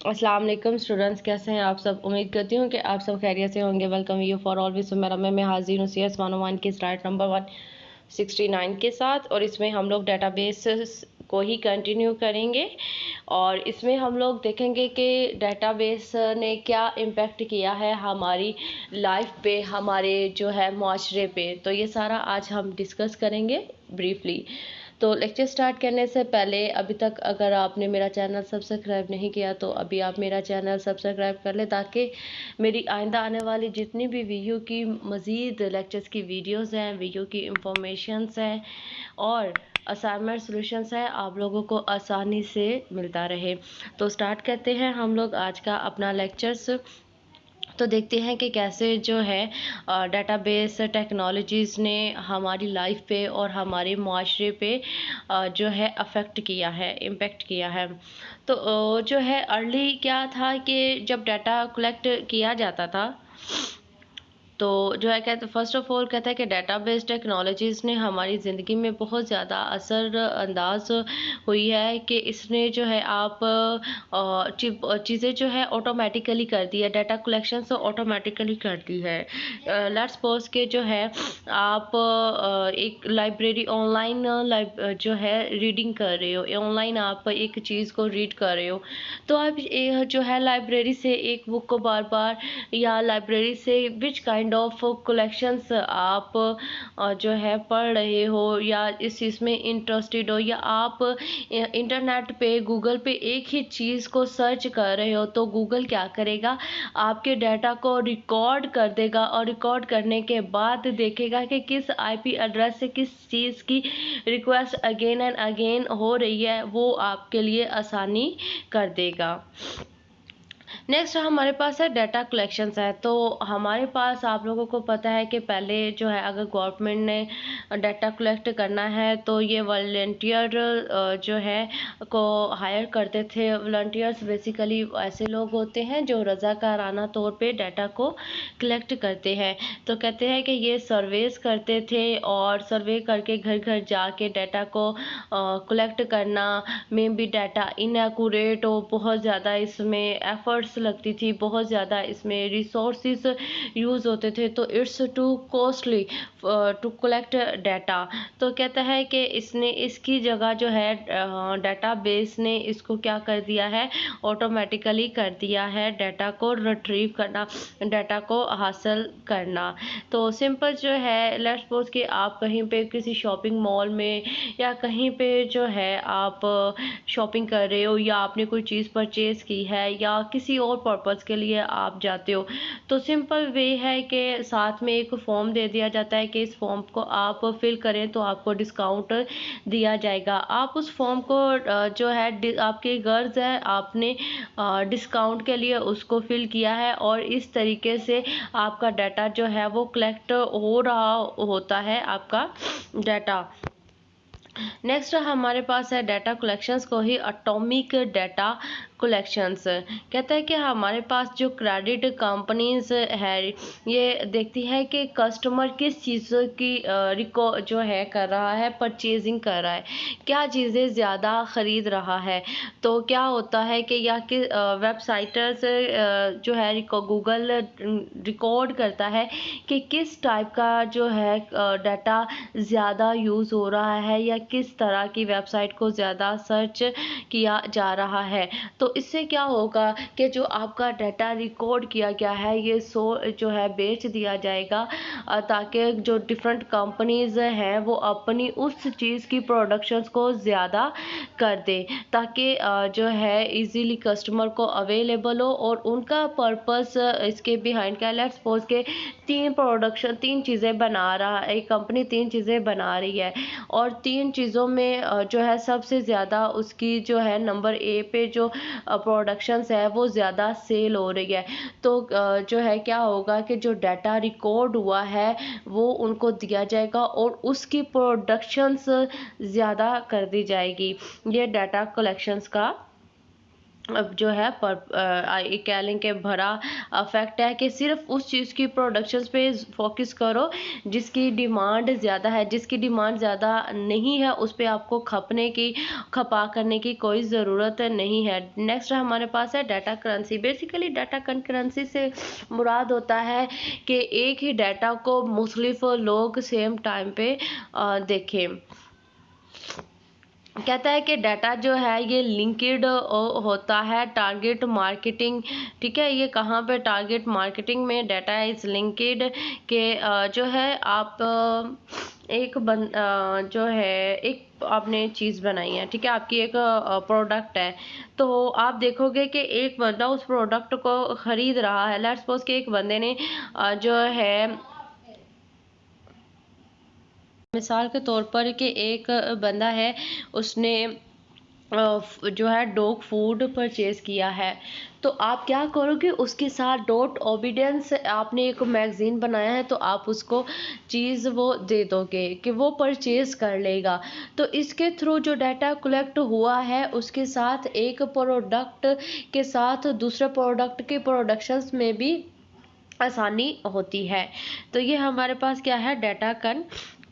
अस्सलाम वालेकुम स्टूडेंट्स, कैसे हैं आप सब। उम्मीद करती हूँ कि आप सब खैरियत से होंगे। वेलकम यू फॉर ऑलवेज मेरा मैं हाजिर हूँ CS 101 के स्टार्ट नंबर 169 के साथ। और इसमें हम लोग डेटाबेस को ही कंटिन्यू करेंगे और इसमें हम लोग देखेंगे कि डेटाबेस ने क्या इम्पेक्ट किया है हमारी लाइफ पे, हमारे जो है माशरे पे। तो ये सारा आज हम डिस्कस करेंगे ब्रीफली। तो लेक्चर स्टार्ट करने से पहले अभी तक अगर आपने मेरा चैनल सब्सक्राइब नहीं किया तो अभी आप मेरा चैनल सब्सक्राइब कर लें, ताकि मेरी आइंदा आने वाली जितनी भी वीडियो की मज़ीद लेक्चर्स की वीडियोस हैं, वीडियो की इंफॉर्मेशंस हैं और असाइनमेंट सॉल्यूशंस हैं, आप लोगों को आसानी से मिलता रहे। तो स्टार्ट करते हैं हम लोग आज का अपना लेक्चर्स। तो देखते हैं कि कैसे जो है डेटाबेस टेक्नोलॉजीज़ ने हमारी लाइफ पे और हमारे माशरे पे जो है अफेक्ट किया है, इम्पेक्ट किया है। तो जो है अर्ली क्या था कि जब डाटा कलेक्ट किया जाता था तो जो है कहते फर्स्ट ऑफ ऑल कहता है कि डेटाबेस टेक्नोलॉजीज़ ने हमारी ज़िंदगी में बहुत ज़्यादा असर अंदाज हुई है कि इसने जो है आप चीज़ें जो है ऑटोमेटिकली कर दी है, डाटा कलेक्शन से ऑटोमेटिकली कर दी है। लेट्स सपोज के जो है आप एक लाइब्रेरी ऑनलाइन जो है रीडिंग कर रहे हो, ऑनलाइन आप एक चीज़ को रीड कर रहे हो, तो आप जो है लाइब्रेरी से एक बुक को बार बार या लाइब्रेरी से विच काइंड ऑफ कलेक्शंस आप जो है पढ़ रहे हो या इस चीज़ में इंटरेस्टेड हो, या आप इंटरनेट पे गूगल पे एक ही चीज़ को सर्च कर रहे हो, तो गूगल क्या करेगा, आपके डाटा को रिकॉर्ड कर देगा और रिकॉर्ड करने के बाद देखेगा कि किस IP एड्रेस से किस चीज़ की रिक्वेस्ट अगेन एंड अगेन हो रही है, वो आपके लिए आसानी कर देगा। नेक्स्ट हमारे पास है डाटा कलेक्शंस है। तो हमारे पास आप लोगों को पता है कि पहले जो है अगर गवर्नमेंट ने डाटा कलेक्ट करना है तो ये वॉलंटियर जो है को हायर करते थे। वॉलंटियर्स बेसिकली ऐसे लोग होते हैं जो रज़ाकाराना तौर पे डाटा को कलेक्ट करते हैं। तो कहते हैं कि ये सर्वेस करते थे और सर्वे करके घर घर जाके डाटा को कलेक्ट करना में भी डाटा इनएक्यूरेट हो, बहुत ज़्यादा इसमें एफर्ट्स लगती थी, बहुत ज़्यादा इसमें रिसोर्सेज यूज़ होते थे, तो it's too costly to collect data. तो कहता है कि इसने इसकी जगह जो है डाटाबेस ने इसको क्या कर दिया है, ऑटोमेटिकली कर दिया है डाटा को रिट्रीव करना, डाटा को हासिल करना। तो सिंपल जो है लेट्स सपोज कि आप कहीं पे किसी शॉपिंग मॉल में या कहीं पे जो है आप शॉपिंग कर रहे हो या आपने कोई चीज़ परचेज़ की है या किसी और पर्पज़ के लिए आप जाते हो, तो सिंपल वे है कि साथ में एक फॉर्म दे दिया जाता है कि इस फॉर्म को आप फिल करें तो आपको डिस्काउंट दिया जाएगा। आप उस फॉर्म को जो है आपकी गर्ज है, आपने डिस्काउंट के लिए उसको फिल किया है और इस तरीके से आपका डाटा जो है वो कलेक्ट हो रहा होता है, आपका डाटा। नेक्स्ट हमारे पास है डाटा कलेक्शंस को ही एटॉमिक डाटा कलेक्शंस। कहता है कि हमारे पास जो क्रेडिट कंपनीज है ये देखती है कि कस्टमर किस चीज़ों की जो है कर रहा है, परचेजिंग कर रहा है, क्या चीज़ें ज़्यादा ख़रीद रहा है। तो क्या होता है कि या कि वेबसाइटर्स जो है गूगल रिकॉर्ड करता है कि किस टाइप का जो है डाटा ज़्यादा यूज़ हो रहा है या किस तरह की वेबसाइट को ज़्यादा सर्च किया जा रहा है। तो इससे क्या होगा कि जो आपका डाटा रिकॉर्ड किया गया है ये जो है बेच दिया जाएगा, ताकि जो डिफरेंट कंपनीज़ हैं वो अपनी उस चीज़ की प्रोडक्शंस को ज़्यादा कर दे, ताकि जो है इजीली कस्टमर को अवेलेबल हो और उनका पर्पस इसके बिहाइंड क्या, लेट्स सपोज के तीन चीज़ें बना रहा है, एक कंपनी तीन चीज़ें बना रही है और तीन चीज़ों में जो है सबसे ज़्यादा उसकी जो है नंबर ए पे जो प्रोडक्शंस है वो ज़्यादा सेल हो रही है। तो जो है क्या होगा कि जो डाटा रिकॉर्ड हुआ है वो उनको दिया जाएगा और उसकी प्रोडक्शंस ज़्यादा कर दी जाएगी। ये डाटा कलेक्शंस का अब जो है कह लें कि भरा फैक्ट है कि सिर्फ उस चीज़ की प्रोडक्शंस पे फोकस करो जिसकी डिमांड ज़्यादा है। जिसकी डिमांड ज़्यादा नहीं है उस पे आपको खपा करने की कोई ज़रूरत नहीं है। नेक्स्ट हमारे पास है data currency. Basically data currency से मुराद होता है कि एक ही डाटा को मुख्तलिफ लोग सेम टाइम पे देखें। कहता है कि डाटा जो है ये लिंक्ड होता है टारगेट मार्केटिंग। ठीक है, ये कहाँ पे टारगेट मार्केटिंग में डाटा इज लिंक्ड के जो है आप जो है एक आपने चीज़ बनाई है, ठीक है, आपकी एक प्रोडक्ट है, तो आप देखोगे कि एक बंदा उस प्रोडक्ट को ख़रीद रहा है। लेट्स सपोज कि एक बंदे ने जो है मिसाल के तौर पर कि एक बंदा है, उसने जो है डॉग फूड परचेज़ किया है, तो आप क्या करोगे उसके साथ डॉट ओबीडियंस आपने एक मैगज़ीन बनाया है, तो आप उसको चीज़ वो दे दोगे कि वो परचेज़ कर लेगा। तो इसके थ्रू जो डाटा कलेक्ट हुआ है उसके साथ एक प्रोडक्ट के साथ दूसरे प्रोडक्ट के प्रोडक्शंस में भी आसानी होती है। तो ये हमारे पास क्या है, डाटा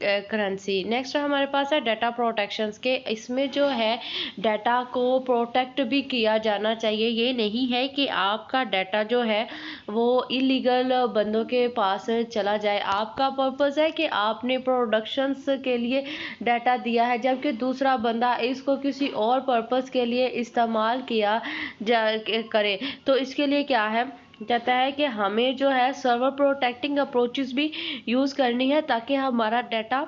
करेंसी। नेक्स्ट हमारे पास है डाटा प्रोटेक्शंस के। इसमें जो है डाटा को प्रोटेक्ट भी किया जाना चाहिए। ये नहीं है कि आपका डाटा जो है वो इलीगल बंदों के पास चला जाए। आपका पर्पस है कि आपने प्रोडक्शंस के लिए डाटा दिया है, जबकि दूसरा बंदा इसको किसी और पर्पस के लिए इस्तेमाल किया करे। तो इसके लिए क्या है, कहता है कि हमें जो है सर्वर प्रोटेक्टिंग अप्रोचेस भी यूज़ करनी है ताकि हमारा डाटा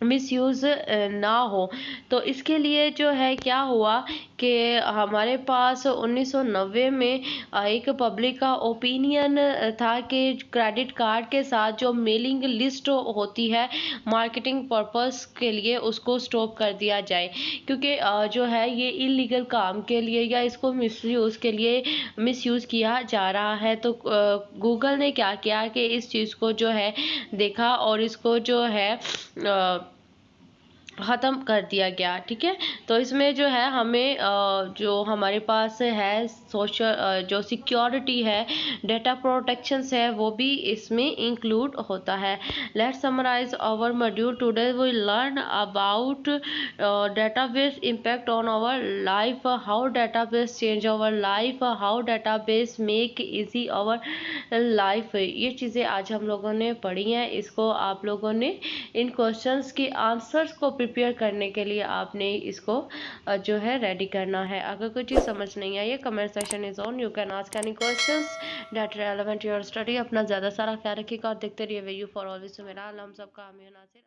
मिसयूज़ ना हो। तो इसके लिए जो है क्या हुआ कि हमारे पास 1990 में एक पब्लिक का ओपिनियन था कि क्रेडिट कार्ड के साथ जो मेलिंग लिस्ट होती है मार्केटिंग पर्पस के लिए उसको स्टॉप कर दिया जाए, क्योंकि जो है ये इलीगल काम के लिए या इसको मिसयूज़ किया जा रहा है। तो गूगल ने क्या किया कि इस चीज़ को जो है देखा और इसको जो है ख़त्म कर दिया गया। ठीक है, तो इसमें जो है हमें जो हमारे पास है सोशल जो सिक्योरिटी है, डाटा प्रोटेक्शंस है, वो भी इसमें इंक्लूड होता है। Let's summarize our module. Today we learn about database impact on our life, how database change our life, how database make easy our life। ये चीज़ें आज हम लोगों ने पढ़ी हैं। इसको आप लोगों ने इन क्वेश्चंस के आंसर्स को प्रिपेयर करने के लिए आपने इसको जो है रेडी करना है। अगर कोई चीज़ समझ नहीं आई है, comment section is on, you can ask any questions that relevant your study. अपना ज़्यादा सारा ख्याल रखिएगा और देखते रहिए वे यू फॉर ऑलवेज। मेरा हम सबका आमिर नासिर।